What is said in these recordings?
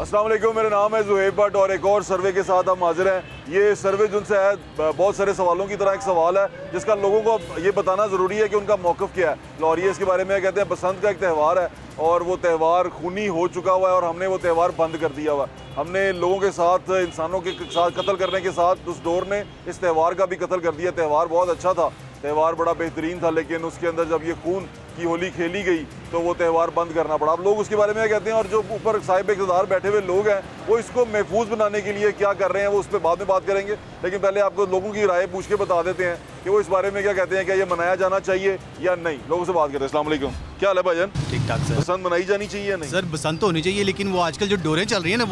अस्सलाम वालेकुम, मेरा नाम है ज़ुहैब भट्ट और एक और सर्वे के साथ हम हाजिर हैं। ये सर्वे जिनसे है बहुत सारे सवालों की तरह एक सवाल है जिसका लोगों को ये बताना ज़रूरी है कि उनका मौक़िफ़ क्या है। लाहौरिये इसके बारे में कहते हैं बसंत का एक त्यौहार है और वो त्यौहार खूनी हो चुका हुआ है और हमने वो त्यौहार बंद कर दिया हुआ है। हमने लोगों के साथ, इंसानों के साथ कत्ल करने के साथ उस दौर ने इस त्यौहार का भी कत्ल कर दिया। त्यौहार बहुत अच्छा था, त्यौहार बड़ा बेहतरीन था, लेकिन उसके अंदर जब ये खून की होली खेली गई तो वो त्यौहार बंद करना पड़ा। अब लोग उसके बारे में कहते हैं और जो ऊपर साहिब इक़्तिदार बैठे हुए लोग हैं वो इसको महफूज बनाने के लिए क्या कर रहे हैं वो उस पर बाद में बात करेंगे। लेकिन पहले आपको लोगों की राय पूछ के बता देते हैं कि वो इस बारे में क्या कहते हैं, क्या ये मनाया जाना चाहिए या नहीं। लोगों से बात करते हैं। अस्सलाम वालेकुम, क्या हाल है भाईजान? ठीक ठाक सर। बसंत मनाई जानी चाहिए या नहीं? सर बसंत होनी चाहिए, लेकिन वो आजकल जो डोरें चल रही है ना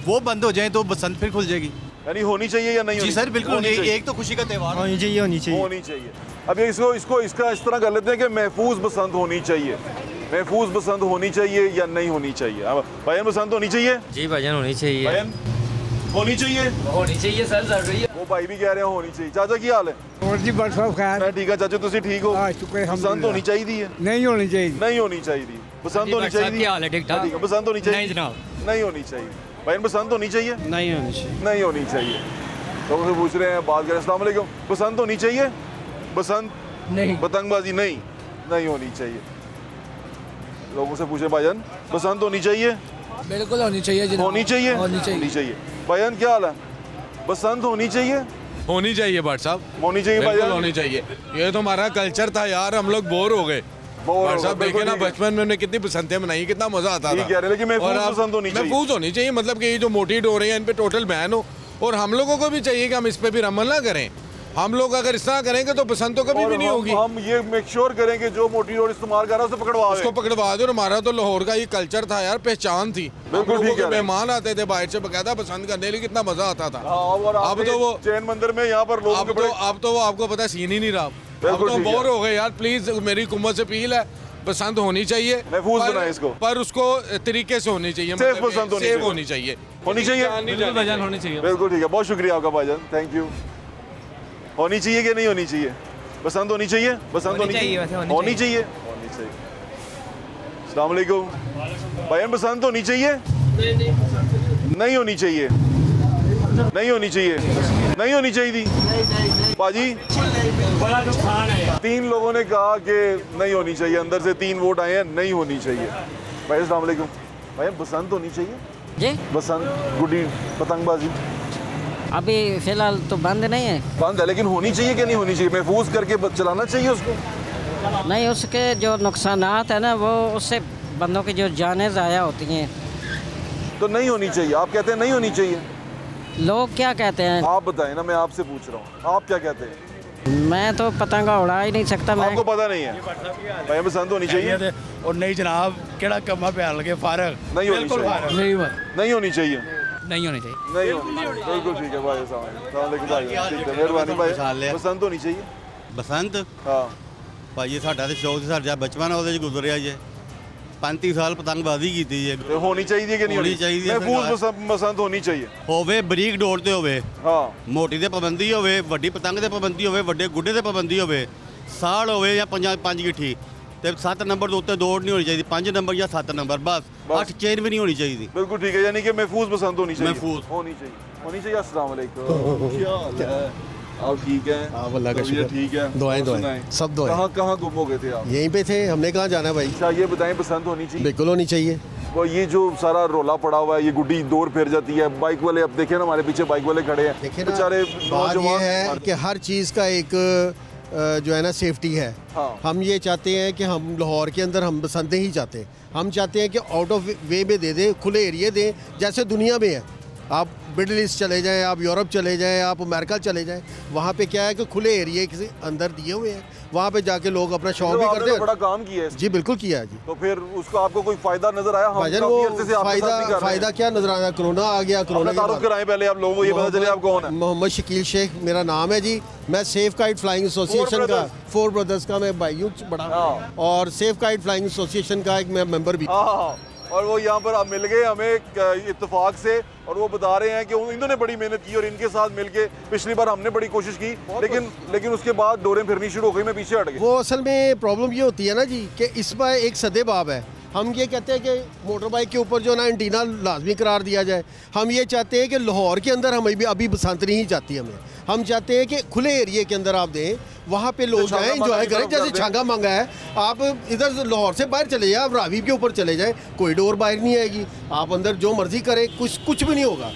वो बंद हो जाए तो बसंत फिर खुल जाएगी। यानी होनी चाहिए या नहीं? जी सर बिल्कुल, एक तो खुशी का त्यौहार होनी चाहिए। अब ये इसका इस तरह कर लेते हैं कि महफूज बसंत होनी चाहिए। महफूज बसंत होनी चाहिए या नहीं होनी चाहिए? भाईजान बसंत होनी चाहिए? जी भाईजान होनी चाहिए। भाईजान होनी चाहिए? होनी चाहिए सर, जरूरी है। वो भाई भी कह रहे हैं होनी चाहिए। चाचा की हाल है? और जी बस सब खैर। मैं ठीक है चाचा, तुसी ठीक हो? हां शुक्र है। बसंत होनी चाहिए? नहीं होनी चाहिए। नहीं होनी चाहिए। बसंत होनी चाहिए? क्या हाल है? ठीक ठाक। बसंत होनी चाहिए? नहीं जनाब, नहीं होनी चाहिए। भाईजान बसंत होनी चाहिए? नहीं होनी चाहिए। नहीं होनी चाहिए। लोगों से पूछ रहे हैं, बात करें। अस्सलाम वालेकुम, बसंत होनी चाहिए? बसंत नहीं। पतंगबाजी नहीं होनी चाहिए। लोगों से पूछे भाईजान बसंत होनी चाहिए? बिल्कुल होनी चाहिए जनाब। होनी चाहिए? होनी चाहिए। भाईजान क्या हाल है? बसंत होनी चाहिए? होनी चाहिए भाट साहब, होनी चाहिए भाईजान। होनी चाहिए। ये तो हमारा कल्चर था यार, हम लोग बोर हो गए। भाट साहब देखे ना बचपन में हमने कितनी बसंतें मनाई, कितना मजा आता था। लेकिन महफूज होनी चाहिए, मतलब कि ये जो मोटी डोरे हैं इन पे टोटल बैन हो। और हम लोगों को भी चाहिए कि हम इस पे भी अमल ना करें। हम लोग अगर इस तरह करेंगे तो बसंत तो कभी भी नहीं होगी। हम ये मेक श्योर करें कि जो मोटी डोर इस्तेमाल कर रहा है उसको पकड़वा दो। हमारा तो लाहौर का ये कल्चर था यार, पहचान थी। बिल्कुल ठीक है। मेहमान आते थे बाहर से बकायदा पसंद करने लिए, कितना मजा आता था। अब तो वो जैन मंदिर में यहाँ पर लोग अब तो वो आपको पता सीन ही नहीं रहा। अब तो बोर हो गए यार। प्लीज मेरी हुकूमत से अपील है, बसंत होनी चाहिए, महफूज बनाए इसको, पर उसको तरीके से होनी चाहिए, सेफ बसंत होनी चाहिए। होनी चाहिए। बिल्कुल ठीक है, बहुत शुक्रिया आपका भाईजान, थैंक यू। होनी चाहिए कि नहीं होनी चाहिए? बसंत होनी चाहिए? बसंत होनी चाहिए। होनी चाहिए। अस्सलाम वालेकुम भाईजान, बसंत होनी चाहिए? नहीं होनी चाहिए। नहीं होनी चाहिए। नहीं होनी चाहिए थी बाजी। बड़ा नुकसान है। 3 लोगों ने कहा कि नहीं होनी चाहिए, अंदर से 3 वोट आए हैं नहीं होनी चाहिए। भाई अस्सलाम वालेकुम, भाई बसंत होनी चाहिए? जी बसंत गुड्डी पतंगबाजी अभी फिलहाल तो बंद नहीं है। बंद है, लेकिन होनी चाहिए कि नहीं होनी चाहिए? महफूज करके चलाना चाहिए उसको? नहीं, उसके जो नुकसानात है ना वो उससे बंदों की जो जानें ज़ाया होती हैं। तो नहीं होनी चाहिए, आप कहते हैं नहीं होनी चाहिए। लोग क्या कहते हैं आप बताएं ना, मैं आपसे पूछ रहा हूँ, आप क्या कहते हैं? मैं तो पतंगा उड़ा ही नहीं सकता। मैं आपको पता नहीं है? भाई बसंत होनी चाहिए? और नहीं जनाब, केड़ा कमा पे लगे फारग नहीं होनी चाहिए। नहीं होनी चाहिए। नहीं होनी चाहिए। नहीं होनी चाहिए, बिल्कुल ठीक है भाई साहब, ठीक है, मेहरबानी भाई। बसंत होनी चाहिए? बसंत हाँ भाई साਡਾ ਤੇ ਸ਼ੌਕ ਸੀ, ਸਾਡਾ ਬਚਪਨ ਉਹਦੇ ਚ ਗੁਜ਼ਰਿਆ ਜੇ 35 ਸਾਲ ਪਤੰਗਬਾਜ਼ੀ ਕੀਤੀ ਜੇ। होनी चाहिए कि नहीं होनी चाहिए। महफूज बसंत होनी चाहिए। ਹੋਵੇ ਬਰੀਕ ਡੋਰ ਤੇ ਹੋਵੇ, हाँ ਮੋਟੀ ਤੇ ਪਾਬੰਦੀ ਹੋਵੇ, ਵੱਡੀ ਪਤੰਗ ਤੇ ਪਾਬੰਦੀ ਹੋਵੇ, ਵੱਡੇ ਗੁੱਡੇ ਤੇ ਪਾਬੰਦੀ ਹੋਵੇ, ਸਾਲ ਹੋਵੇ ਜਾਂ ਪੰਜ ਗਿੱਠੀ ਤੇ 7 ਨੰਬਰ ਦੇ ਉੱਤੇ ਦੌੜ नहीं होनी चाहिए, 5 नंबर या 7 नंबर बस 8 चेन भी नहीं होनी चाहिए। बिल्कुल ठीक है, यानी कि महफूज बसंत होनी चाहिए। महफूज होनी चाहिए। अस्सलाम वालेकुम, क्या हाल है? आप ठीक हैं? आप अल्लाह का शुक्र। ठीक है। दुआएं सब दुआएं। कहाँ गुम हो गए थे आप? यहीं पे थे, हमने कहाँ जाना भाई। अच्छा ये बताएं, बसंत होनी चाहिए? बिल्कुल होनी चाहिए। वो ये जो सारा रोला पड़ा हुआ है, ये गुड्डी दौर फिर जाती है, बाइक वाले अब देखे ना हमारे पीछे बाइक वाले खड़े हैं, देखिए ना, बेचारे बात ये है कि हर चीज़ का एक जो है ना सेफ्टी है। हाँ। हम ये चाहते हैं कि हम लाहौर के अंदर हम बसंतें ही चाहते हैं। हम चाहते हैं कि आउट ऑफ वे में दे दें, खुले एरिए दें, जैसे दुनिया में है। आप मिडल ईस्ट चले जाएं, आप यूरोप चले जाएं, आप अमेरिका चले जाएं, वहाँ पे क्या है कि खुले एरिए के अंदर दिए हुए हैं, वहाँ पे जाके लोग अपना शौक भी करते हैं। बड़ा काम किया है। जी बिल्कुल किया है जी। तो फिर उसको आपको कोई फायदा नजर आया? भाईजान वो फायदा क्या नजर आया? कोरोना आ गया, कोरोना तारुफ कराएं पहले आप लोगों को, ये पता चले आप कौन है। मोहम्मद शकील शेख मेरा नाम है जी। मैं सेफ गाइड फ्लाइंग एसोसिएशन का, 4 ब्रदर्स का मैं भाई बड़ा, और सेफ गाइड फ्लाइंग एसोसिएशन का एक मैं मेंबर भी। और वो यहाँ पर आप मिल गए हमें इत्तेफाक से, और वो बता रहे हैं कि इन्होंने बड़ी मेहनत की और इनके साथ मिलके पिछली बार हमने बड़ी कोशिश की, लेकिन उसके बाद डोरें फिरनी शुरू हो गई, मैं पीछे हट गई। वो असल में प्रॉब्लम ये होती है ना जी कि इस बार एक सदे बाब है, हम ये कहते हैं कि मोटर बाइक के ऊपर जो ना एंटीना लाजमी करार दिया जाए। हम ये चाहते हैं कि लाहौर के अंदर हमें भी अभी बसंत नहीं चाहती हमें, हम चाहते हैं कि खुले एरिए के अंदर आप दें, वहाँ पे लोग जाएं इंजॉय करें। जैसे छांगा मांगा है, आप इधर लाहौर से बाहर चले जाएं, आप रावी के ऊपर चले जाएं, कोई डोर बाहर नहीं आएगी, आप अंदर जो मर्जी करें, कुछ भी नहीं होगा।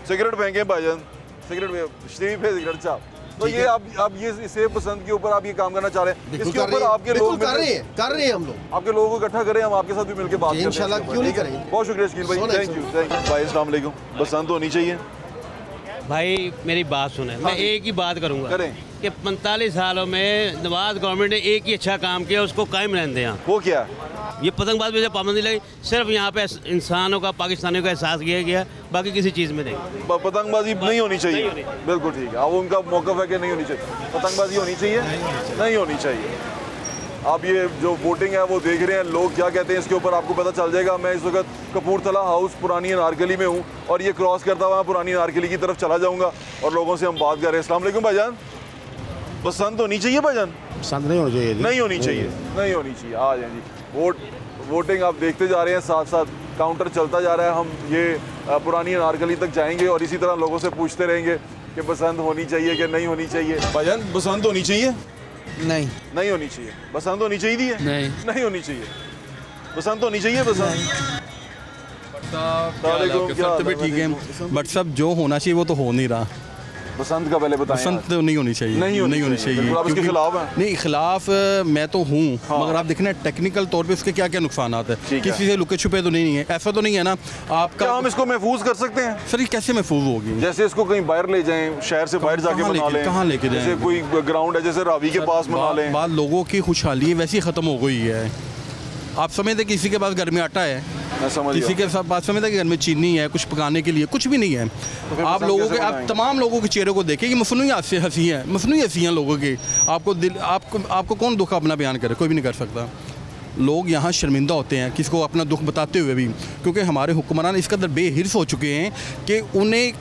सिगरेट फेंके भाईजान, सिगरेट साहब, तो ये आप ये सेब पसंद के ऊपर आप ये काम करना चाह रहे हैं, इसके ऊपर आपके लोग कर रहे हैं हम लोग, आपके लोगों को इकट्ठा करें, हम आपके साथ भी मिलकर बात करें इंशाल्लाह, क्यों नहीं करेंगे। बहुत शुक्रिया शकील भाई, थैंक यू भाई। अस्सलाम वालेकुम। बसंत होनी चाहिए भाई, मेरी बात सुने, मैं एक ही बात करूंगा करें कि 45 सालों में नवाज गवर्नमेंट ने एक ही अच्छा काम किया, उसको कायम रहने दें। वो क्या? ये पतंगबाज में जब पाबंदी लगी, सिर्फ यहाँ पे इंसानों का, पाकिस्तानियों का एहसास किया गया, बाकी किसी चीज़ में नहीं। पतंगबाजी नहीं होनी चाहिए, बिल्कुल ठीक है। अब उनका मौक़िफ़ है कि नहीं होनी चाहिए, पतंगबाजी होनी चाहिए, नहीं होनी चाहिए। आप ये जो वोटिंग है वो देख रहे हैं, लोग क्या कहते हैं इसके ऊपर आपको पता चल जाएगा। मैं इस वक्त कपूरथला हाउस पुरानी अनारकली में हूँ और ये क्रॉस करता हुआ पुरानी अनारकली की तरफ चला जाऊँगा और लोगों से हम बात कर रहे हैं। अस्सलाम वालेकुम भाईजान, बसंत होनी चाहिए भाईजान? बसंत नहीं होनी चाहिए, नहीं होनी चाहिए, नहीं होनी चाहिए। आ जाए जी, वोटिंग आप देखते जा रहे हैं, साथ साथ काउंटर चलता जा रहा है। हम ये पुरानी अनारकली तक जाएंगे और इसी तरह लोगों से पूछते रहेंगे कि बसंत होनी चाहिए कि नहीं होनी चाहिए। भाईजान बसंत होनी चाहिए? नहीं होनी चाहिए। बसंत होनी चाहिए? नहीं होनी चाहिए। बसंत होनी चाहिए? बसंत ठीक है, बट सब जो होना चाहिए वो तो हो नहीं रहा। बसंत का पहले बताएं। बसंत तो नहीं होनी चाहिए, नहीं होनी चाहिए। आप इसके खिलाफ हैं? नहीं, खिलाफ मैं तो हूँ, मगर आप देखना टेक्निकल तौर पे उसके क्या क्या नुकसान है। किसी से लुके छुपे तो नहीं है, ऐसा तो नहीं है ना आपका। क्या हम इसको महफूज कर सकते हैं? सर ये कैसे महफूज होगी? जैसे इसको कहीं बाहर ले जाएं, शहर से बाहर जाके बना लें, कहाँ लेके जाएं? जैसे कोई ग्राउंड है जैसे रावी के पास बना लें। बात लोगों की खुशहाली वैसी ख़त्म हो गई है। आप समझते किसी के पास घर में आटा है, किसी के पास समझते कि घर में चीनी है, कुछ पकाने के लिए कुछ भी नहीं है। तो आप लोगों के, आप तमाम लोगों के चेहरे को देखें, ये मसनूई हंसी है, मसनूई हंसी हैं लोगों की। आपको कौन दुख अपना बयान करे? कोई भी नहीं कर सकता। लोग यहाँ शर्मिंदा होते हैं किसको अपना दुख बताते हुए भी, क्योंकि हमारे हुक्मरान इस कदर बेहिर्स हो चुके हैं कि उन्हें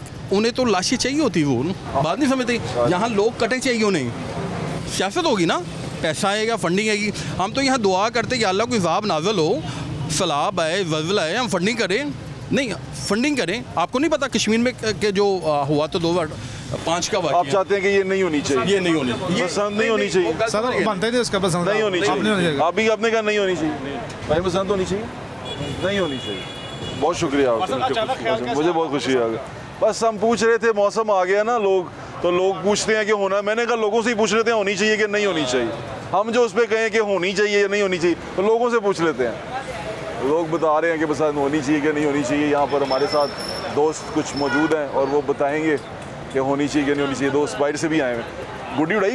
तो लाशें चाहिए होती, वो बात नहीं समझते। यहाँ लोग कटे चाहिए उन्हें, सियासत होगी ना, पैसा आएगा, फंडिंग आएगी। हम तो यहाँ दुआ करते कि अल्लाह कोई ज़ाब नाज़िल हो, सैलाब आए, ज़ल्ज़ला आए, हम फंडिंग करें। नहीं, फंडिंग करें। आपको नहीं पता कश्मीर में के जो हुआ तो 2005 का वाक़या। आप चाहते हैं कि ये नहीं होनी चाहिए? ये नहीं होनी चाहिए, बसंत नहीं होनी चाहिए। सर बनते थे उसका पसंद नहीं होनी चाहिए। अभी आपने कहा नहीं होनी चाहिए, भाई बसंत होनी चाहिए, नहीं होनी चाहिए। बहुत शुक्रिया, मुझे बहुत खुशी है। बस हम पूछ रहे थे, मौसम आ गया ना, लोग पूछते हैं कि होना, मैंने कहा लोगों से ही पूछ लेते हैं होनी चाहिए कि नहीं होनी चाहिए। हम जो उस पर कहें कि होनी चाहिए या नहीं होनी चाहिए, तो लोगों से पूछ लेते हैं। लोग बता रहे हैं कि बस होनी चाहिए कि नहीं होनी चाहिए। यहाँ पर हमारे साथ दोस्त कुछ मौजूद हैं और वो बताएंगे कि होनी चाहिए कि नहीं होनी चाहिए। दोस्त बाहर से भी आए हैं। गुड्डी उड़ाई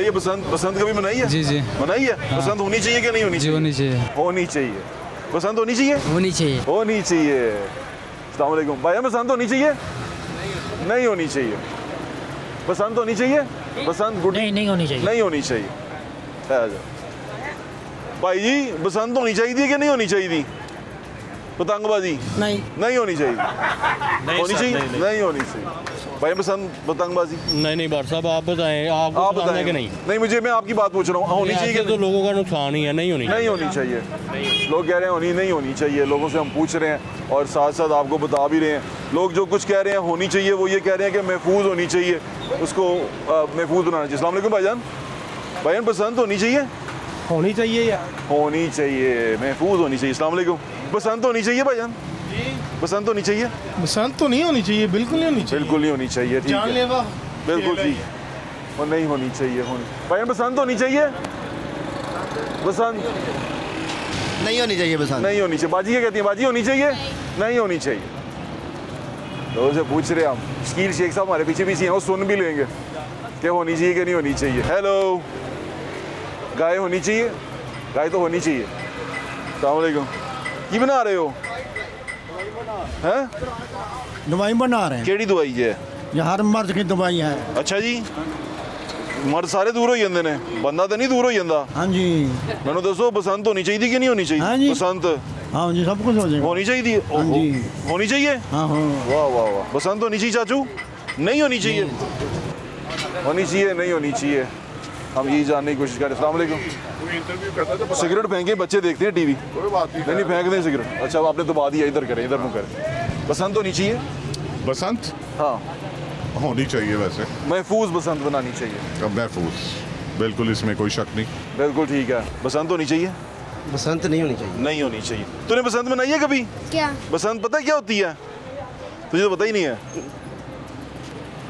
है, बसंत कभी मनाई है? जी मनाई है। बसंत होनी चाहिए कि नहीं होनी चाहिए? होनी चाहिए। होनी चाहिए। बसंत होनी चाहिए? होनी चाहिए। होनी चाहिए। अस्सलाम वालेकुम भाई, बसंत होनी चाहिए? नहीं होनी चाहिए। बसंत होनी चाहिए? बसंत गुड्डी नहीं होनी चाहिए। नहीं होनी चाहिए। भाई जी बसंत होनी चाहिए कि नहीं होनी चाहिए? पतंगबाजी नहीं होनी चाहिए। होनी चाहिए? नहीं होनी चाहिए। भाई बसंत पतंगबाजी नहीं बार साहब, आप बताएं, आप बताएं कि नहीं? मुझे, मैं आपकी बात पूछ रहा हूँ, होनी चाहिए तो लोगों का नुकसान ही है, नहीं होनी चाहिए। लोग कह रहे हैं नहीं होनी चाहिए, लोगों से हम पूछ रहे हैं और साथ साथ आपको बता भी रहे हैं। लोग जो कुछ कह रहे हैं होनी चाहिए, वो ये कह रहे हैं कि महफूज होनी चाहिए, उसको महफूज बनाना चाहिए। अस्सलाम वालेकुम भाईजान, बसंत होनी चाहिए? होनी चाहिए यार, होनी चाहिए, महफूज होनी चाहिए। अस्सलाम वालेकुम, बसंत होनी चाहिए भाईजान? बसंत होनी चाहिए? बसंत तो नहीं होनी चाहिए, बिल्कुल नहीं होनी चाहिए, बिल्कुल नहीं होनी चाहिए। ठीक है, बिल्कुल ठीक, और नहीं होनी चाहिए। भाईजान बसंत होनी चाहिए? बसंत नहीं होनी चाहिए, बसंत नहीं होनी चाहिए। बाजी क्या कहती है? बाजी होनी चाहिए? नहीं होनी चाहिए। लोगों से पूछ रहे हम, शकील शेख साहब हमारे पीछे हैं, वो सुन भी लेंगे कि होनी चाहिए कि नहीं होनी चाहिए। हेलो, गाय होनी चाहिए? गाय तो होनी चाहिए। अस्सलाम वालेकुम, की बना रहे हो? हैं? दवाई बना रहे हैं। केड़ी दवाई है? ये हर मर्द की दवाई है। अच्छा जी, मर्द सारे दूर हो जाते ने, बंदा तो नहीं दूर हो जाता? हाँ जी। मैंने दसो बसंत होनी चाहिए कि नहीं होनी चाहिए? हाँ जी। बसंत हाँ जी, सब कुछ हो जाएगा। होनी चाहिए। हाँ जी, होनी चाहिए। हाँ हाँ। वाह वाह वाह, बसंत होनी चाहिए चाचू? नहीं होनी चाहिए? होनी चाहिए, नहीं होनी चाहिए। हम यही जानने की कोशिश करें। अस्सलाम वालेकुम। सिगरेट फेंके बच्चे देखते हैं टीवी, कोई बात नहीं फेंक दें सिगरेट। अच्छा आपने दबा दिया, इधर करें, इधर मुँह करें। बसंत होनी चाहिए? बसंत हाँ होनी चाहिए, वैसे महफूज बसंत बनानी चाहिए। महफूज, बिल्कुल, इसमें कोई शक नहीं। बिल्कुल ठीक है। बसंत होनी चाहिए? बसंत नहीं होनी चाहिए। नहीं होनी चाहिए। तूने बसंत मनाई है कभी? क्या बसंत पता है क्या होती है? तुझे तो पता ही नहीं है।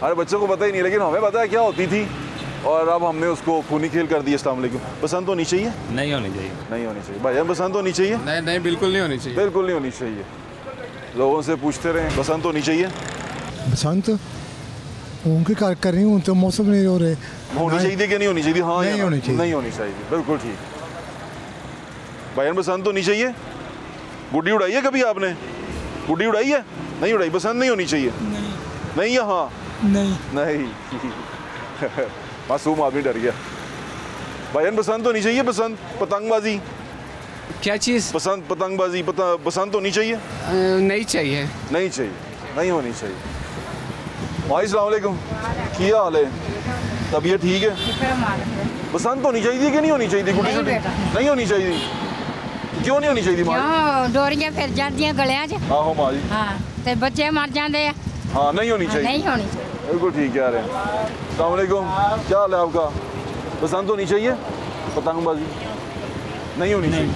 अरे बच्चों को पता ही नहीं, लेकिन हमें पता है क्या होती थी, और अब हमने उसको खूनी खेल कर दिया। अस्सलाम वालेकुम। बसंत होनी चाहिए? नहीं होनी चाहिए। नहीं होनी चाहिए। भाईजान बसंत होनी चाहिए? नहीं नहीं, बिल्कुल नहीं होनी चाहिए। बिल्कुल नहीं होनी चाहिए। लोगों से पूछते रहे, बसंत होनी चाहिए? बसंत उनके कर रही हूँ तो मौसम नहीं हो रहे। होनी चाहिए कि नहीं होनी चाहिए? हाँ नहीं होनी चाहिए। नहीं होनी चाहिए, बिल्कुल ठीक। भाईजान बसंत होनी चाहिए? गुड्डी उड़ाई है कभी आपने? गुड्डी उड़ाई है? नहीं उड़ाई। बसंत नहीं होनी चाहिए? नहीं है। हाँ नहीं मासूम आदमी डर गया। भाईजान बसंत होनी चाहिए? बसंत पतंगबाजी? क्या चीज़? बसंत पतंगबाजी बसंत होनी चाहिए? नहीं चाहिए। नहीं चाहिए, नहीं होनी चाहिए। भाई अस्सलाम वालेकुम, क्या हाल है? तबीयत ठीक है? बसंत होनी चाहिए कि नहीं होनी चाहिए? गुड्डी शुड्डी नहीं होनी चाहिए। क्यों नहीं होनी चाहिए? डोरियां फिर जाती गलियां च। आहो माँ जी। हाँ ते बच्चे मर जाते हैं। हाँ नहीं होनी चाहिए। नहीं होनी चाहिए। बिल्कुल ठीक कह रहे हैं। अस्सलाम वालेकुम, क्या हाल है आपका? बसंत होनी चाहिए? पतंगबाजी नहीं होनी चाहिए?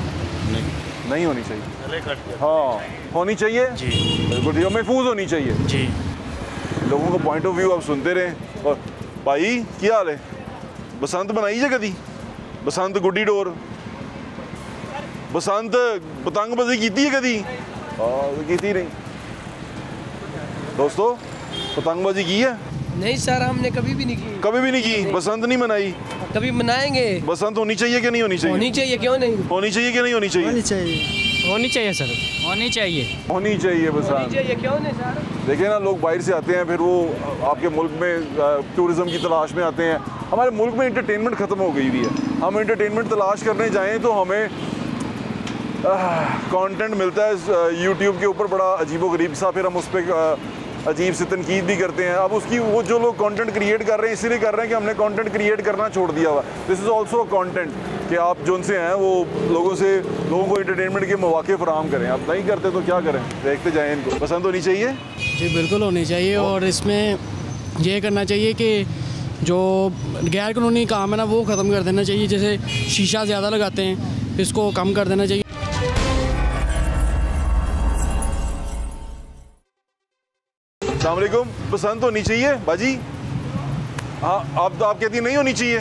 नहीं होनी चाहिए। हाँ होनी चाहिए जी, बिल्कुल ठीक। महफूज होनी चाहिए जी। लोगों का पॉइंट ऑफ व्यू आप सुनते रहें। और भाई क्या हाल है? बसंत बनाई है कभी? बसंत गुड्डी डोर, बसंत पतंगबाजी की है कभी? की नहीं। दोस्तों पतंगबाजी की है? नहीं सर, हमने कभी भी नहीं की। कभी भी नहीं की? बसंत नहीं मनाई? कभी मनाएंगे। बसंत होनी चाहिए कि नहीं होनी चाहिए? होनी चाहिए, क्यों नहीं? होनी चाहिए कि नहीं होनी चाहिए? होनी चाहिए। होनी चाहिए सर, होनी चाहिए। होनी चाहिए बसंत। होनी चाहिए, क्यों नहीं सर? देखिए ना, लोग बाहर से आते हैं, फिर वो आपके मुल्क में टूरिज़्म की तलाश में आते हैं। हमारे मुल्क में इंटरटेनमेंट ख़त्म हो गई हुई है। हम इंटरटेनमेंट तलाश करने जाएँ तो हमें कंटेंट मिलता है यूट्यूब के ऊपर बड़ा अजीबोगरीब सा, फिर हम उस पर अजीब से तनकीद भी करते हैं। अब उसकी वो जो लोग कंटेंट क्रिएट कर रहे हैं इसीलिए कर रहे हैं कि हमने कंटेंट क्रिएट करना छोड़ दिया हुआ। दिस इज़ ऑल्सो कंटेंट कि आप जो उनसे हैं वो लोगों को इंटरटेनमेंट के मौके फराहम करें। आप नहीं करते तो क्या करें? देखते जाएँ इनको। पसंद होनी चाहिए जी, बिल्कुल होनी चाहिए। और इसमें ये करना चाहिए कि जो गैर कानूनी काम है ना वो ख़त्म कर देना चाहिए। जैसे शीशा ज़्यादा लगाते हैं, इसको कम कर देना चाहिए। अस्सलाम वालेकुम। पसंद होनी चाहिए बाजी? हाँ, आप कहती हैं नहीं होनी चाहिए,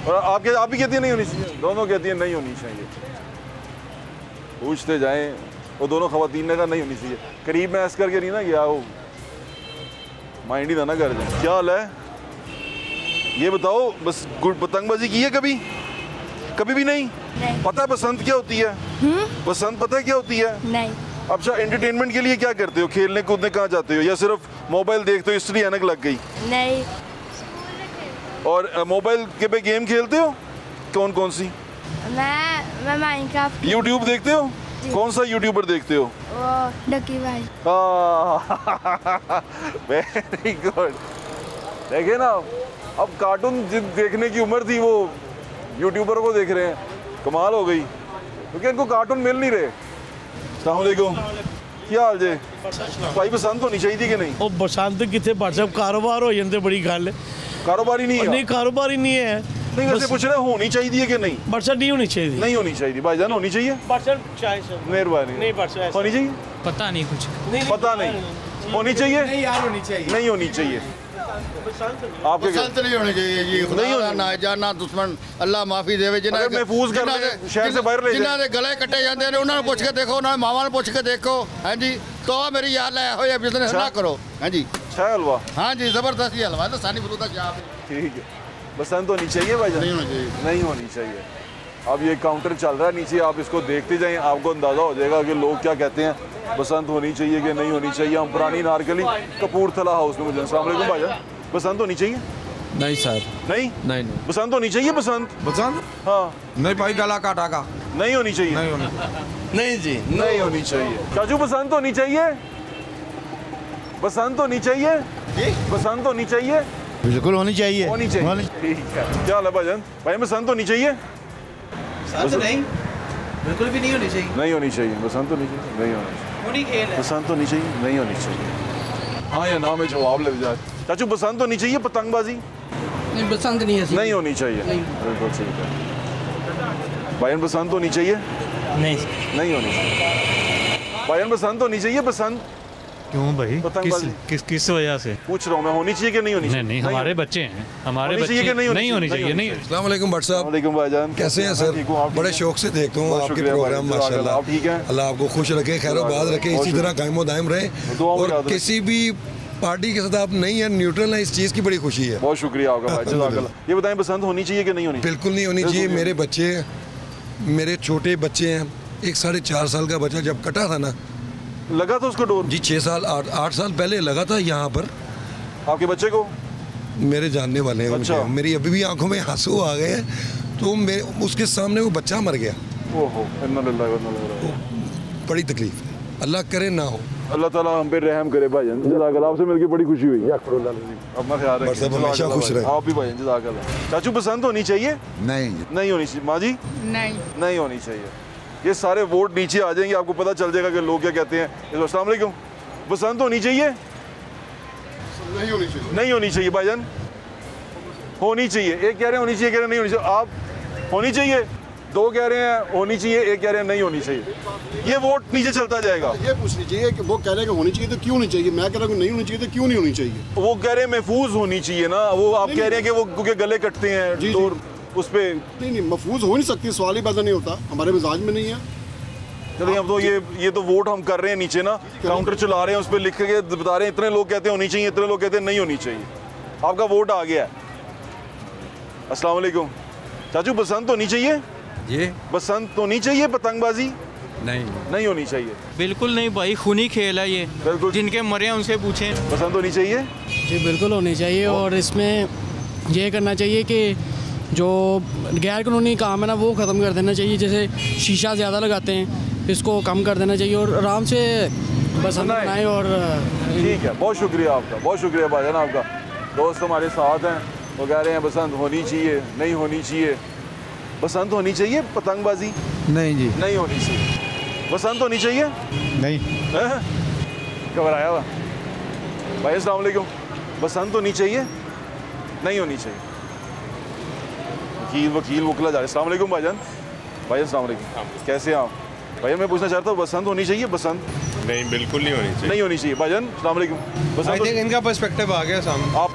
और आप भी कहती हैं नहीं होनी चाहिए। दोनों कहती हैं नहीं होनी चाहिए। पूछते जाएं, वो दोनों ख़वातीन ने कहा नहीं होनी चाहिए। करीब में ऐसा करके नहीं ना गया, वो माइंड ही ना कर जाए। क्या हाल है? ये बताओ, बस पतंगबाजी की है कभी? कभी भी नहीं? पता है बसंत क्या होती है? बसंत पता है क्या होती है? नहीं। अच्छा, एंटरटेनमेंट के लिए क्या करते हो? खेलने कूदने कहाँ जाते हो, या सिर्फ मोबाइल देखते हो इसलिए ऐनक लग गई? नहीं। और मोबाइल के पे गेम खेलते हो? कौन कौन सी? मैं माइनक्राफ्ट। यूट्यूब देखते हो? कौन सा यूट्यूबर देखते हो? वो डकी भाई। Very good. देखे ना, अब कार्टून जिन देखने की उम्र थी वो यूट्यूबर को देख रहे हैं। कमाल हो गई, क्योंकि इनको कार्टून मिल नहीं रहे। अस्सलाम वालेकुम, क्या हाल जे? भाई बसंत होनी चाहिए कि नहीं? बसंत कितने व्हाट्सएप कारोबार हो जाते, बड़ी गल। कारोबार ही नहीं है? नहीं, कारोबार ही नहीं है। नहीं, वैसे पूछ रहे होनी चाहिए कि नहीं? बरसात नहीं होनी चाहिए। नहीं होनी चाहिए भाईजान, होनी चाहिए। मेहरबानी। नहीं बरसात होनी चाहिए। पता नहीं, कुछ पता नहीं। होनी चाहिए? नहीं यार, होनी चाहिए। नहीं होनी चाहिए। आपके बसंत नहीं होनी चाहिए जी। खुदा ना जाना दुश्मन अल्लाह माफी देवे। जिन्हें महफूज कर शहर से बाहर ले जिन्होंने गले कट्टे जाते हैं उन्होंने पूछ के देखो, उन्होंने मावा ने पूछ के देखो। हाँ जी, तो मेरी याद है हो बिजनेस ना करो। हाँ जी, अच्छा हलवा। हाँ जी, जबरदस्त ये हलवा है, सानी बरूदा क्या। ठीक है, बसंत होनी चाहिए भाई? नहीं होनी चाहिए। नहीं होनी चाहिए। अब ये काउंटर चल रहा है नीचे, आप इसको देखते जाएं, आपको अंदाज़ा हो जाएगा कि लोग क्या कहते हैं, बसंत होनी चाहिए कि नहीं होनी चाहिए। हम पुरानी नारकली कपूरथला हाउस में। मुझे अस्सलाम वालेकुम भाईजान, बसंत होनी चाहिए? नहीं सर। नहीं नहीं बसंत होनी चाहिए? बसंत हाँ नहीं भाई, गला काटा का नहीं होनी चाहिए। नहीं होनी, नहीं जी, नहीं होनी चाहिए। चाचू बसंत होनी चाहिए? बसंत होनी चाहिए? बसंत होनी चाहिए? बिल्कुल होनी चाहिए। होनी चाहिए, ठीक है। क्या हाल है भाईजान? भाई बसंत होनी चाहिए? नहीं, बिल्कुल भी नहीं होनी चाहिए। नहीं होनी चाहिए, बसंत होनी चाहिए, नहीं होनी चाहिए। होनी खेल है। बसंत होनी चाहिए, नहीं होनी चाहिए। हाँ या ना में जवाब लग जाए। चाचू बसंत होनी चाहिए पतंगबाजी? नहीं, बसंत नहीं है। नहीं होनी चाहिए, बिल्कुल ठीक है। भाईजान बसंत होनी चाहिए? नहीं, नहीं होनी चाहिए। भाईजान बसंत होनी चाहिए? बसंत क्यों भाई? किस वजह से पूछ रहा हूँ मैं, होनी चाहिए कि नहीं होनी चाहिए? नहीं, हमारे बच्चे हैं, हमारे बच्चे नहीं होनी चाहिए। नहीं। अस्सलाम वालेकुम भट्ट साहब। वालेकुम भाईजान, कैसे हैं सर? बड़े शौक से देखता हूँ आपके प्रोग्राम, माशाल्लाह। ठीक है, अल्लाह आपको खुश रखे, खैरो बात रखे, इसी तरह कायमो दायम रहे। और किसी भी पार्टी के साथ आप नहीं है, न्यूट्रल है, इस चीज़ की बड़ी खुशी है। बहुत शुक्रिया आपका भाई, जज़ाकल्लाह। ये बताएं बसंत होनी चाहिए कि नहीं होनी? बिल्कुल नहीं होनी चाहिए। मेरे बच्चे, मेरे छोटे बच्चे हैं, एक 4.5 साल का बच्चा जब कटा था ना, लगा था उसको डोर? जी 6 साल 8 साल पहले लगा था यहाँ पर। आपके बच्चे को? मेरे जानने वाले हैं। अच्छा। मेरी अभी भी आंखों में आंसू आ गए हैं, तो उसके सामने वो बच्चा मर गया। ओहो, इन्ना लिल्लाहि व इन्ना इलैहि राजिऊन। बड़ी तकलीफ है, अल्लाह करे ना हो। अल्लाह ताला हम पे रहम करे भाईजान, जज़ाकल्लाह। आपसे मिलकर बड़ी खुशी हुई। अपना ख्याल रखिए, हमेशा खुश रहे। आप भी भाईजान, जज़ाकल्लाह। चाचू बसंत होनी चाहिए? नहीं, नहीं होनी चाहिए। माँ जी? नहीं, नहीं होनी चाहिए। ये सारे वोट नीचे आ जाएंगे, आपको पता चल जाएगा कि लोग क्या कहते हैं। अस्सलाम वालेकुम। बसंत होनी चाहिए? नहीं होनी चाहिए। नहीं होनी चाहिए भाईजान? होनी चाहिए। एक कह रहे हैं होनी चाहिए, कह रहे हैं नहीं होनी चाहिए। आप होनी चाहिए? दो कह रहे हैं होनी चाहिए, एक कह रहे हैं नहीं होनी चाहिए। ये वोट नीचे चलता जाएगा। ये पूछनी चाहिए कि वो कह रहे हैं कि होनी चाहिए तो क्यों नहीं चाहिए, मैं कह रहा हूँ नहीं होनी चाहिए तो क्यों नहीं होनी चाहिए। वो कह रहे हैं महफूज होनी चाहिए ना, वो आप कह रहे हैं कि वो क्योंकि गले कटते हैं तो उस पे नहीं, महफूज हो नहीं सकती, सवाल ही पैदा नहीं होता, हमारे मिजाज में नहीं है। चलिए अब तो ये तो वोट हम कर रहे हैं नीचे ना, काउंटर चला रहे हैं, उस पर लिख के बता रहे हैं इतने लोग कहते हैं होनी चाहिए, इतने लोग कहते हैं नहीं होनी चाहिए। आपका वोट आ गया है। अस्सलाम वालेकुम। चाचू बसंत होनी चाहिए? ये बसंत होनी चाहिए पतंगबाजी? नहीं होनी चाहिए। बिल्कुल नहीं भाई, खूनी खेल है ये। बिल्कुल, जिनके मरे हैं उनसे पूछें। बसंत होनी चाहिए? जी बिल्कुल होनी चाहिए। और इसमें ये करना चाहिए कि जो गैर कानूनी काम है ना वो ख़त्म कर देना चाहिए। जैसे शीशा ज़्यादा लगाते हैं, इसको कम कर देना चाहिए और आराम से बसंत बनाएं। और ठीक है, बहुत शुक्रिया आपका, बहुत शुक्रिया भाईजान आपका। दोस्त हमारे साथ हैं, वो कह रहे हैं बसंत होनी चाहिए, नहीं होनी चाहिए। बसंत होनी चाहिए पतंगबाजी? नहीं जी, नहीं होनी चाहिए। बसंत होनी चाहिए? नहीं। घबराया हुआ भाई। अस्सलाम वालेकुम। बसंत होनी चाहिए? नहीं होनी चाहिए। वकील वकला जा रहे। अस्सलाम वालेकुम भाईजान। भाई अस्सलाम वालेकुम, कैसे हैं आप? भैया मैं पूछना चाहता हूँ बसंत होनी चाहिए? बसंत नहीं, बिल्कुल नहीं होनी चाहिए। नहीं होनी चाहिए भाईजान। अस्सलाम वालेकुम। बसंत इनका पर्सपेक्टिव आ गया सामने। आप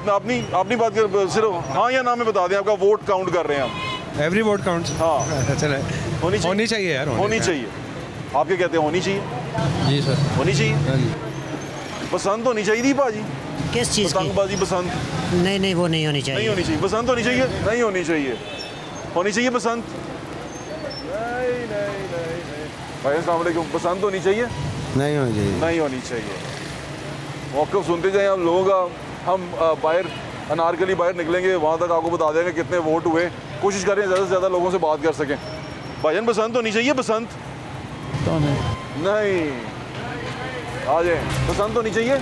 अपनी बात कर, सिर्फ हाँ या ना में बता दें। आपका वोट काउंट कर रहे हैं हम। Every vote counts. हाँ, चले होनी चाहिए यार, होनी चाहिए। आप क्या कहते हैं? होनी चाहिए? जी सर, होनी चाहिए। बसंत होनी चाहिए थी भाजी? किस चीज़? पतंगबाजी बसंत? नहीं, वो नहीं होनी चाहिए। नहीं होनी चाहिए। बसंत होनी चाहिए? नहीं होनी चाहिए। होनी चाहिए बसंत? नहीं। भाई अस्सलाम वालेकुम। बसंत होनी चाहिए? नहीं होनी चाहिए। नहीं होनी चाहिए। मौक़िफ़ सुनते जाएं हम लोगों का। हम बाहर अनारकली बाहर निकलेंगे, वहाँ तक आपको बता देंगे कितने वोट हुए। कोशिश करें ज़्यादा से ज़्यादा लोगों से बात कर सकें। भाईजान बसंत होनी चाहिए? बसंत नहीं। आ जाए। बसंत होनी चाहिए?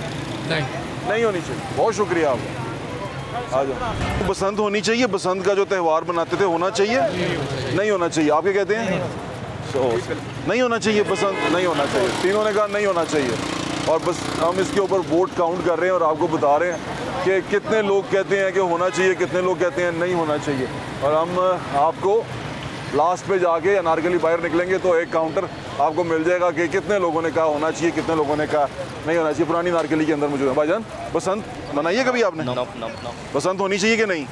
नहीं होनी चाहिए। बहुत शुक्रिया आपका, आ जाओ। बसंत होनी चाहिए? बसंत का जो त्यौहार मनाते थे होना चाहिए? नहीं होना चाहिए। आप क्या कहते हैं? नहीं होना चाहिए। बसंत नहीं होना चाहिए। तीनों ने कहा नहीं होना चाहिए। और बस हम इसके ऊपर वोट काउंट कर रहे हैं और आपको बता रहे हैं कि कितने लोग कहते हैं कि होना चाहिए, कितने लोग कहते हैं नहीं होना चाहिए। और हम आपको लास्ट पे जाके अनारकली बाहर निकलेंगे तो एक काउंटर आपको मिल जाएगा कि कितने लोगों ने कहा होना चाहिए, कितने लोगों ने कहा नहीं होना चाहिए। पुरानी अनारकली के अंदर मौजूद है। भाईजान बसंत मनाइए कभी आपने? बसंत होनी चाहिए कि नहीं?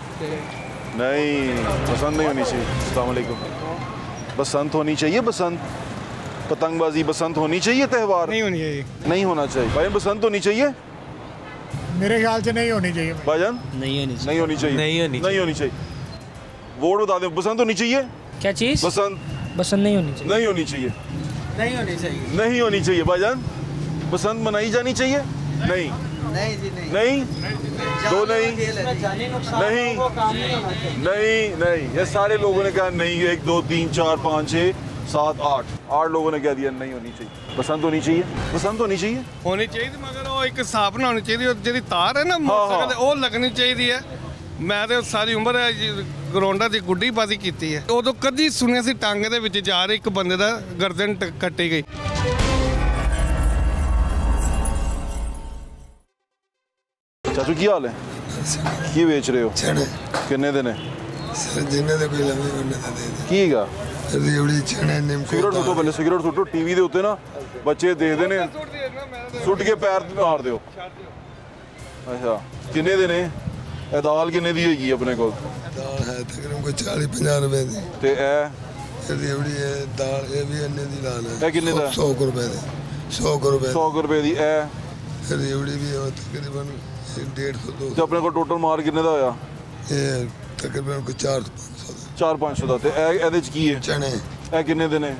नहीं, बसंत नहीं होनी चाहिए। अस्सलाम वालेकुम। बसंत होनी चाहिए? बसंत पतंगबाजी बसंत होनी चाहिए? त्यौहार नहीं होनी चाहिए। नहीं होना चाहिए। भाईजान बसंत होनी चाहिए? मेरे ख्याल से नहीं होनी चाहिए। भाईजान नहीं होनी चाहिए। नहीं होनी चाहिए। वोट बता दें। बसंत होनी चाहिए? क्या चीज़? बसंत नहीं होनी चाहिए। नहीं होनी चाहिए। नहीं होनी चाहिए। नहीं होनी चाहिए। भाईजान बसंत मनाई जानी चाहिए? नहीं नहीं दो नहीं। ये सारे लोगों ने कहा नहीं। 1 2 3 4 5 6 7 8 लोगों ने कह दिया नहीं होनी चाहिए। बसंत होनी चाहिए? बसंत होनी चाहिए मगर वो एक हिसाब ना होनी चाहिए। ਜਿਹੜੀ ਤਾਰ है ना मोटरसाइकिल वो लगनी चाहिए है। ਮੈਂ ਤੇ ਸਾਰੀ ਉਮਰ ਗਰਾਊਂਡਾਂ ਦੀ ਗੁੱਡੀਬਾਜ਼ੀ ਕੀਤੀ ਹੈ। ਉਦੋਂ ਕਦੀ ਸੁਣਿਆ ਸੀ ਟਾਂਗੇ ਦੇ ਵਿੱਚ ਜਾ ਰਹੇ ਇੱਕ ਬੰਦੇ ਦਾ ਗਰਦਨ ਕੱਟੀ ਗਈ। ਚਾਚੂ ਕੀ ਹਾਲ ਹੈ? ਕੀ ਵੇਚ ਰਹੇ ਹੋ? ਕਿੰਨੇ ਦੇ ਨੇ? ਸਰ ਜਿੰਨੇ ਦੇ ਕੋਈ ਲਵੇ ਉਹਨੇ ਦਾ ਦੇ ਕੀ ਹੈਗਾ? ਰਿਉੜੀ ਚਣੇ ਨਿੰਮਕੋ। ਸਿਗਰਟ ਸੁੱਟੋ ਪਹਿਲੇ, ਸਿਗਰਟ ਸੁੱਟੋ। ਟੀਵੀ ਦੇ ਉੱਤੇ ਨਾ ਬੱਚੇ ਦੇਖਦੇ ਨੇ, ਸੁੱਟ ਕੇ ਪੈਰ ਮਾਰ ਦਿਓ। ਅੱਛਾ ਕਿੰਨੇ ਦੇ ਨੇ? ਇਹ ਦਾਲ ਕਿੰਨੇ ਦੀ ਹੈਗੀ ਆਪਣੇ ਕੋਲ? ਦਾਲ ਹੈ ਤਕਰੀਬਨ ਕੋਈ 40-50 ਰੁਪਏ ਦੀ। ਤੇ ਇਹ ਰਿਉੜੀ ਹੈ ਦਾਲ ਇਹ ਵੀ ਇੰਨੇ ਦੀ ਲਾਲ ਹੈ। ਇਹ ਕਿੰਨੇ ਦਾ? 100 ਰੁਪਏ ਦੀ। 100 ਰੁਪਏ 100 ਰੁਪਏ ਦੀ। ਇਹ ਰਿਉੜੀ ਵੀ ਹੈ ਤਕਰੀਬਨ 150-200। ਤੇ ਆਪਣੇ ਕੋਲ ਟੋਟਲ ਮਾਰ ਕਿੰਨੇ ਦਾ ਹੋਇਆ? ਇਹ ਤਕਰੀਬਨ ਕੋਈ 400-500 ਦਾ। 400-500 ਦਾ। ਤੇ ਇਹਦੇ ਚ ਕੀ ਹੈ? ਚਣੇ। ਇਹ ਕਿੰਨੇ ਦੇ ਨੇ?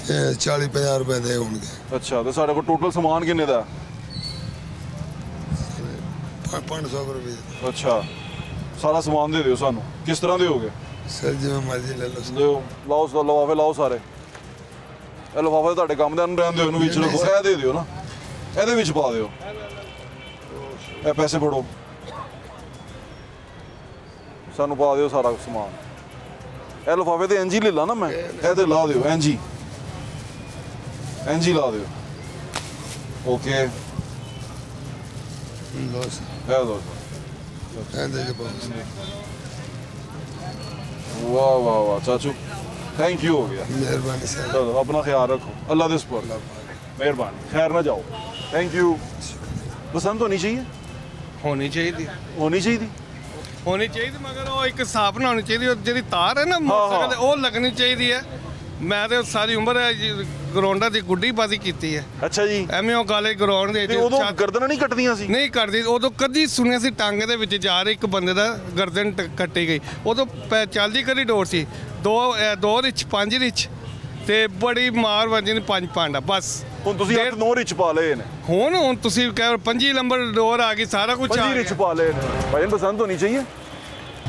ਇਹ 40-50 ਰੁਪਏ ਦੇ ਹੋਣਗੇ। ਅੱਛਾ ਤੇ ਸਾਡੇ ਕੋਲ ਟੋਟਲ ਸਮਾਨ ਕਿੰਨੇ ਦਾ? 500 ਰੁਪਏ। ਅੱਛਾ ਸਾਰਾ ਸਮਾਨ ਦੇ ਦਿਓ ਸਾਨੂੰ। ਕਿਸ ਤਰ੍ਹਾਂ ਦਿਓਗੇ? ਸਰ ਜਿਵੇਂ ਮਰਜ਼ੀ ਲੈ ਲਓ। ਦਿਓ। ਲਾਓ ਲਫਾਫੇ ਲਾਓ ਸਾਰੇ। ਇਹ ਲਫਾਫੇ ਤੁਹਾਡੇ ਕੰਮ ਦੇ ਰਹਿਣ ਦਿਓ, ਇਹਨੂੰ ਵਿੱਚ ਰੱਖੋ। ਇਹ ਦੇ ਦਿਓ ਨਾ, ਇਹਦੇ ਵਿੱਚ ਪਾ ਦਿਓ। ਇਹ ਪੈਸੇ ਫੜੋ, ਸਾਨੂੰ ਪਾ ਦਿਓ ਸਾਰਾ ਸਮਾਨ। ਇਹ ਲਫਾਫੇ ਤੇ ਇੰਜੀ ਲੈ ਲਾ ਨਾ ਮੈਂ, ਇਹ ਤੇ ਲਾ ਦਿਓ ਇੰਜੀ, ਇੰਜੀ ਲਾ ਦਿਓ। ਓਕੇ ਲੋਸ ਇਹ ਦੋ। ਇਹਦੇ ਦੇ ਪਾਸ। वाह वाह वाह चाचू, थैंक यू हो गया। मेहरबानी सर। चलो अपना ख्याल रखो, अल्लाह दिस पर मेहरबानी। खैर ना जाओ। Thank you. पसंद होनी चाहिए, होनी चाहिए, होनी चाहिए, होनी चाहिए, मगर वो एक साफ ना होनी चाहिए। जी तार है ना मोटरसाइकिल वो लगनी चाहिए है। मैं तो सारी उम्र ग्राउंडा की गुड्डीबाजी की है। अच्छा जी। एवें वो गल ग्राउंड गर्दन नहीं कटदियां सी? नहीं कटदी। उदों कदी सुनिया सी टांगे दे विच जा रहे एक बंदे दा गर्दन कट्टी गई। उदों चलदी कॉरीडोर सी, 2 रिच 5 रिच ते बड़ी मार वजी ने 5 पांडा बस। हुण तुसीं 8-9 रिच पा लए ने। हुण तुसीं कह 5 नंबर डोर आ गई, सारा कुछ 5 रिच पा लए ने। भाई पसंद होनी चाहिए?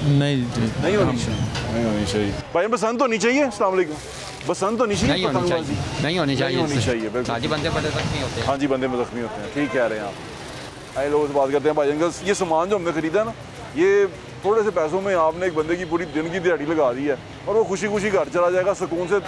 नहीं नहीं होनी चाहिए, नहीं होनी चाहिए। भाई पसंद होनी चाहिए। अस्सलाम वालेकुम। बसंत होनी चाहिए? नहीं होनी चाहिए, नहीं होनी चाहिए, होनी चाहिए बिल्कुल। हाँ जी, बंदे जख्मी होते हैं। हाँ जी, बंदे में जख्मी होते हैं। ठीक कह रहे हैं आप। आए लोगों से बात करते हैं। भाई अंकल, ये सामान जो हमने ख़रीदा ना, ये थोड़े से पैसों में आपने एक बंदे की पूरी दिन की दिहाड़ी लगा दी है, और वो खुशी खुशी घर चला जाएगा सुकून से।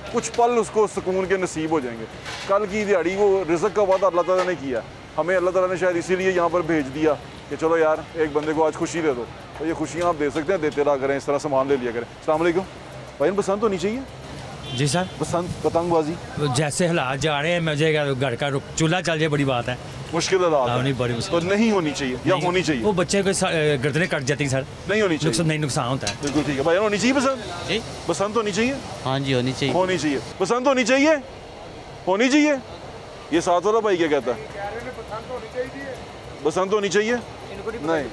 कुछ पल उसको सुकून के नसीब हो जाएंगे। कल की दिहाड़ी वो रिज़्क़ का वादा अल्लाह ताला ने किया, हमें अल्लाह ताला ने शायद इसीलिए यहाँ पर भेज दिया कि चलो यार एक बंदे को आज खुशी दे दो। तो ये खुशियाँ आप दे सकते हैं, देते रहा करें, इस तरह सामान ले लिया करें। अस्सलाम वालेकुम। भाई पसंद होनी चाहिए? जी सर। पसंद पतंगबाजी जैसे हालात जा रहे हैं, मुझे घर का चूल्हा चल जाए बड़ी बात है। मुश्किल नहीं, बड़ी मुश्किल। तो नहीं होनी चाहिए या होनी चाहिए? वो बच्चे को गर्दनें कट जाती हैं सर। नहीं होनी चाहिए। नहीं, नुकसान होता है। बिल्कुल ठीक है भाई। होनी चाहिए पसंद? जी पसंद होनी चाहिए। हाँ जी होनी चाहिए, होनी चाहिए। पसंद होनी चाहिए, होनी चाहिए। ये साथ वाला भाई क्या कहता है? पसंद होनी चाहिए नहीं।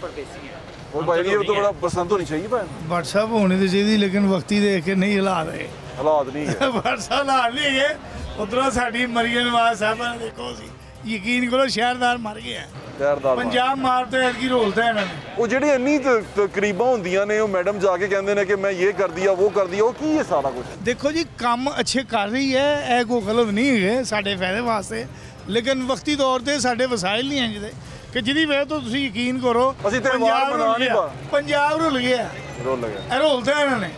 और भाई ये तो बड़ा पसंद होनी चाहिए भाई। व्हाट्सएप होनी तो चाहिए, लेकिन वक्ती देख के नहीं हिला रहे। हालात नहीं है। व्हाट्सएप हालात नहीं है। उधरों साड़ी मरियम नवाज साहब ने देखो सी, यकीन करो शहरदार मर गए हैं। पंजाब मारते हैं की रोलता है इन्होंने। वो ਜਿਹੜੀ ਇੰਨੀ ਤਕਰੀਬਾਂ ਹੁੰਦੀਆਂ ਨੇ, ਉਹ ਮੈਡਮ ਜਾ ਕੇ ਕਹਿੰਦੇ ਨੇ ਕਿ ਮੈਂ ਇਹ ਕਰ ਦਿਆ ਉਹ ਕਰ ਦਿਆ, ਉਹ ਕੀ ਹੈ ਸਾਰਾ ਕੁਝ? देखो जी काम अच्छे कर रही है, ਇਹ ਕੋਈ ਗਲਤ ਨਹੀਂ ਹੈ ਸਾਡੇ ਫਾਇਦੇ ਵਾਸਤੇ, ਲੇਕਿਨ ਵਕਤੀ ਤੌਰ ਤੇ ਸਾਡੇ ਵਸਾਇਲ ਨਹੀਂ ਹੈ ਜਿਹਦੇ ਕਿ ਜਿਹਦੀ ਵਜ੍ਹਾ ਤੋਂ ਤੁਸੀਂ ਯਕੀਨ ਕਰੋ ਅਸੀਂ ਤੇ ਵਾਰ ਬਣਾ ਨਹੀਂ ਪਾ। ਪੰਜਾਬ ਰੁਲ ਗਿਆ, ਰੁਲ ਗਿਆ, ਇਹ ਰੋਲਦੇ ਇਹਨਾਂ ਨੇ।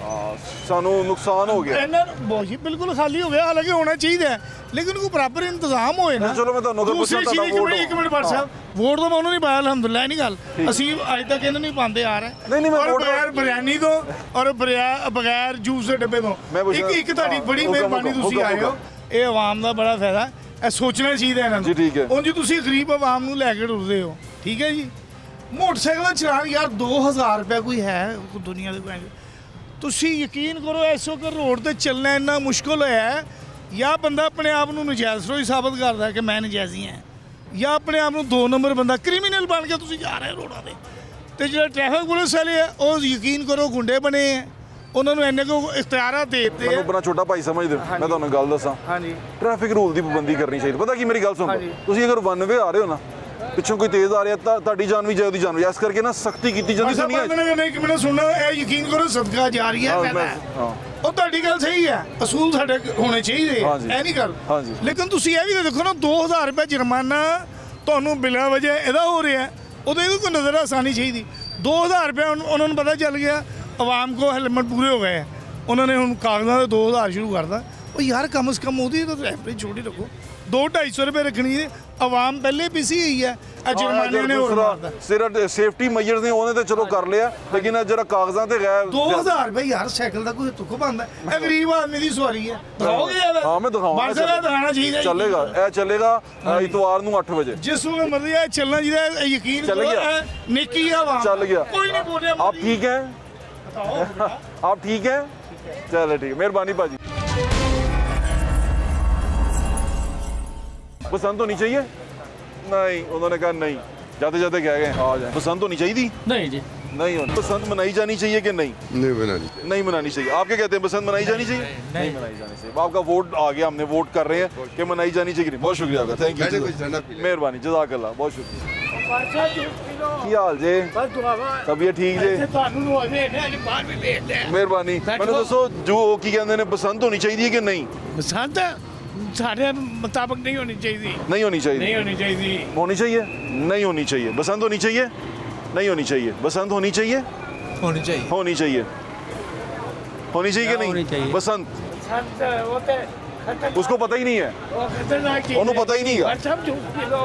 ਸਾਨੂੰ ਨੁਕਸਾਨ ਹੋ ਗਿਆ ਇਹਨਾਂ ਬਹੁਤ ਹੀ ਬਿਲਕੁਲ ਖਾਲੀ ਹੋ ਗਿਆ। ਹਾਲਾਂਕਿ ਹੋਣਾ ਚਾਹੀਦਾ, ਲੇਕਿਨ ਕੋਈ ਬਰਾਬਰ ਇੰਤਜ਼ਾਮ ਹੋਏ ਨਾ। ਚਲੋ ਮੈਂ ਤੁਹਾਨੂੰ ਦੂਸਰੀ ਚੀਜ਼ ਇੱਕ ਮਿੰਟ ਬਾਦ ਸਾਹਿਬ, ਵੋਟ ਤਾਂ ਮੈਂ ਉਹਨੂੰ ਨਹੀਂ ਪਾਇਆ ਅਲਹਮਦੁਲਿਲਾ, ਨਹੀਂ ਗੱਲ ਅਸੀਂ ਅੱਜ ਤੱਕ ਇਹਨਾਂ ਨਹੀਂ ਪਾਉਂਦੇ ਆ ਰਹੇ। ਨਹੀਂ ਮੈਂ ਬਗੈਰ ਬਿਰਿਆਨੀ ਤੋਂ ਔਰ ਬਗੈਰ ਜੂਸ ਦੇ ਡੱਬੇ ਤੋਂ ਇੱਕ ਤੁਹਾਡੀ ਬੜੀ ਮਿਹਰਬਾਨੀ, ਤੁਸੀਂ ਆਏ ਹੋ, ਇਹ ਆਵਾਮ ਦਾ ਬੜਾ ਫਾਇਦਾ। ਇਹ ਸੋਚਣਾ ਚਾਹੀਦਾ ਇਹਨਾਂ ਨੂੰ। ਠੀਕ ਹੈ। ਉਂਝ ਤੁਸੀਂ ਗਰੀਬ ਆਵਾਮ ਨੂੰ ਲੈ ਕੇ ਟੁਰਦੇ ਹੋ, ਠੀਕ ਹੈ ਜੀ। ਮੋਟਰਸਾਈਕਲ ਦਾ ਚਲਾਨ ਯਾਰ 2000 ਰੁਪਏ ਕੋਈ ਹੈ ਦੁਨੀਆ ਦੇ ਕੋਈ? ਤੁਸੀਂ ਯਕੀਨ ਕਰੋ ਇਸ ਵਕਤ ਰੋਡ ਤੇ ਚੱਲਣਾ ਇੰਨਾ ਮੁਸ਼ਕਿਲ ਹੋਇਆ, ਜਾਂ ਬੰਦਾ ਆਪਣੇ ਆਪ ਨੂੰ ਨਜਾਇਜ਼ ਰੋਈ ਸਾਬਤ ਕਰਦਾ ਕਿ ਮੈਂ ਨਜਾਇਜ਼ੀ ਹਾਂ, ਜਾਂ ਆਪਣੇ ਆਪ ਨੂੰ 2 ਨੰਬਰ ਬੰਦਾ ਕ੍ਰਿਮੀਨਲ ਬਣ ਕੇ ਤੁਸੀਂ ਜਾ ਰਹੇ ਰੋਡਾਂ ਤੇ। ਤੇ ਜਿਹੜੇ ਟ੍ਰੈਫਿਕ ਪੁਲਿਸ ਵਾਲੇ ਆ ਉਹ ਯਕੀਨ ਕਰੋ ਗੁੰਡੇ ਬਣੇ ਆ, ਉਹਨਾਂ ਨੂੰ ਇੰਨੇ ਕੋ ਇਖਤਿਆਰਾਂ ਦੇ ਦਿੱਤੇ। ਮੈਨੂੰ ਬੜਾ ਛੋਟਾ ਭਾਈ ਸਮਝਦੇ। ਮੈਂ ਤੁਹਾਨੂੰ ਗੱਲ ਦੱਸਾਂ, ਹਾਂਜੀ ਟ੍ਰੈਫਿਕ ਰੂਲ ਦੀ ਪਾਬੰਦੀ ਕਰਨੀ ਚਾਹੀਦੀ। ਪਤਾ ਕੀ ਮੇਰੀ ਗੱਲ ਸੁਣੋ, ਤੁਸੀਂ ਅਗਰ 1 ਵੇ ਆ ਰਹੇ ਹੋ ਨਾ, ਪਿੱਛੋਂ ਕੋਈ ਤੇਜ਼ ਆ ਰਿਹਾ ਤਾਂ ਤੁਹਾਡੀ ਜਾਨ ਵੀ ਜਾਏ, ਉਹਦੀ ਜਾਨ ਵੀ। ਇਸ ਕਰਕੇ ਨਾ ਸਖਤੀ ਕੀਤੀ ਜਾਂਦੀ ਦੁਨੀਆ 'ਚ। ਨਹੀਂ ਕਿ ਮੈਨੂੰ ਸੁਣੋ, ਇਹ ਯਕੀਨ ਕਰੋ ਸਦਕਾ ਜਾਰੀ ਹੈ। ਉਹ ਤੁਹਾਡੀ ਗੱਲ ਸਹੀ ਹੈ, ਅਸੂਲ ਸਾਡੇ ਹੋਣੇ ਚਾਹੀਦੇ, ਇਹ ਨਹੀਂ ਗੱਲ। ਲੇਕਿਨ ਤੁਸੀਂ ਇਹ ਵੀ ਦੇਖੋ ਨਾ, 2000 ਰੁਪਏ ਜੁਰਮਾਨਾ ਤੁਹਾਨੂੰ ਬਿਨਾਂ ਵਜ੍ਹਾ ਇਹਦਾ ਹੋ ਰਿਹਾ, ਉਹਦੇ ਕੋਈ ਨਜ਼ਰ ਆਸਾਨੀ ਚਾਹੀਦੀ। 2000 रुपये उन्होंने पता चल गया, आवाम को हेलमेट पूरे हो गए हैं, उन्होंने हम कागजात 2000 शुरू करता। और यार कम से कम होती तो एवरेज छोटी रखो, 200-250 रुपये रखनी है। आवाम पहले पीसी ही है, जुर्माने ने सिर्फ सेफ्टी मेजर्स ने उन्होंने तो चलो कर लिया, लेकिन जरा कागजात गैर 2000 रुपये यार साइकिल का कोई तुक बनता है, गरीब आदमी की सवारी है। हाँ मैं दिखाऊंगा, चलेगा चलेगा इतवार को 8 बजे जिस वक्त मर्जी है चलना चाहिए, यकीन चल गया, निकी चल गया। कोई नहीं बोल रहा। आप ठीक हैं? आप ठीक हैं? चलो ठीक है, मेहरबानी भाजी। पसंद होनी चाहिए? नहीं, उन्होंने कहा नहीं, जाते जाते कह गए आ जाए। पसंद होनी चाहिए थी? नहीं जी, नहीं होनी। पसंद मनाई जानी चाहिए कि नहीं? नहीं मनानी चाहिए। आप क्या कहते हैं, पसंद मनाई जानी चाहिए? नहीं मनाई जानी चाहिए। आपका वोट आ गया, हमने वोट कर रहे हैं कि मनाई जानी चाहिए। बहुत शुक्रिया आपका, थैंक यू, मेहरबानी, जज़ाकल्लाह, बहुत शुक्रिया। की हाल जे? तबीयत ठीक जे? मेहरबानी। मैंने दसो जो की कहते हैं पसंद होनी चाहिए कि नहीं? पसंद सारे मुताबिक नहीं होनी चाहिए। नहीं होनी चाहिए? नहीं होनी चाहिए। होनी चाहिए? नहीं होनी चाहिए। बसंत होनी चाहिए? नहीं होनी चाहिए। बसंत होनी चाहिए? होनी चाहिए। होनी चाहिए। होनी चाहिए कि नहीं? बसंत उसको पता ही नहीं है, उन्होंने पता ही नहीं है।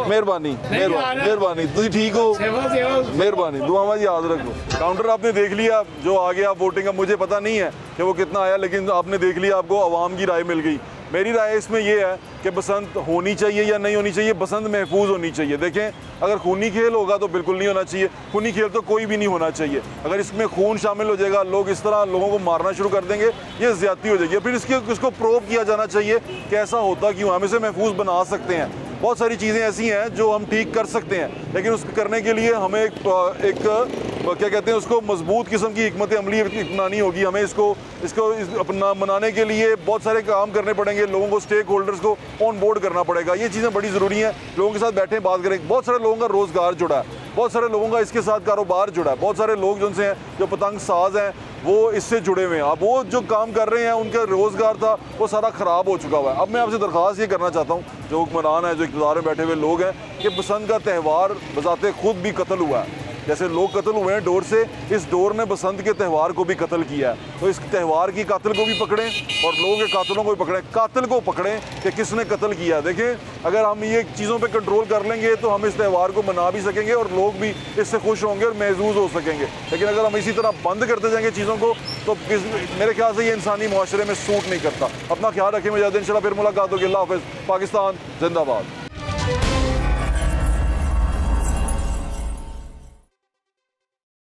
मेहरबानी मेहरबानी, तुम ठीक हो? मेहरबानी, दुआ जी याद रखो। काउंटर आपने देख लिया जो आ गया वोटिंग का, मुझे पता नहीं है कि वो कितना आया, लेकिन आपने देख लिया, आपको आवाम की राय मिल गई। मेरी राय इसमें यह है कि बसंत होनी चाहिए या नहीं होनी चाहिए, बसंत महफूज होनी चाहिए। देखें, अगर खूनी खेल होगा तो बिल्कुल नहीं होना चाहिए, खूनी खेल तो कोई भी नहीं होना चाहिए। अगर इसमें खून शामिल हो जाएगा, लोग इस तरह लोगों को मारना शुरू कर देंगे, ये ज़्यादती हो जाएगी। फिर इसको प्रूव किया जाना चाहिए कि ऐसा होता क्यों, हम इसे महफूज बना सकते हैं। बहुत सारी चीज़ें ऐसी हैं जो हम ठीक कर सकते हैं, लेकिन उसको करने के लिए हमें एक क्या कहते हैं उसको मजबूत किस्म की हिकमत अमली अपनानी होगी। हमें इसको अपना मनाने के लिए बहुत सारे काम करने पड़ेंगे, लोगों को स्टेक होल्डर्स को ऑन बोर्ड करना पड़ेगा। ये चीज़ें बड़ी ज़रूरी हैं। लोगों के साथ बैठें, बात करें। बहुत सारे लोगों का रोज़गार जुड़ा है, बहुत सारे लोगों का इसके साथ कारोबार जुड़ा है, बहुत सारे लोग जिनसे हैं जो पतंग साज हैं वो इससे जुड़े हुए हैं। अब वो जो काम कर रहे हैं उनका रोज़गार था वो सारा ख़राब हो चुका हुआ है। अब मैं आपसे दरख्वास्त ये करना चाहता हूँ, जो हुक्मरान है, जो इक़्तिदार में बैठे हुए लोग हैं, कि बसंत का त्यौहार बज़ाते खुद भी कत्ल हुआ है। जैसे लोग कत्ल हुए हैं डोर से, इस डोर ने बसंत के त्यौहार को भी कत्ल किया है। तो इस त्यौहार की कातिल को भी पकड़ें और लोगों के कातिलों को भी पकड़ें, कातिल को पकड़ें कि किसने कत्ल किया। देखें, अगर हम ये चीज़ों पे कंट्रोल कर लेंगे तो हम इस त्यौहार को मना भी सकेंगे और लोग भी इससे खुश होंगे और महसूस हो सकेंगे। लेकिन अगर हम इसी तरह बंद करते जाएंगे चीज़ों को तो मेरे ख्याल से ये इंसानी माशरे में सूट नहीं करता। अपना ख्याल रखें, मुझे इंशाल्लाह फिर मुलाकात होगी। अल्लाह हाफ़िज़। पाकिस्तान जिंदाबाद।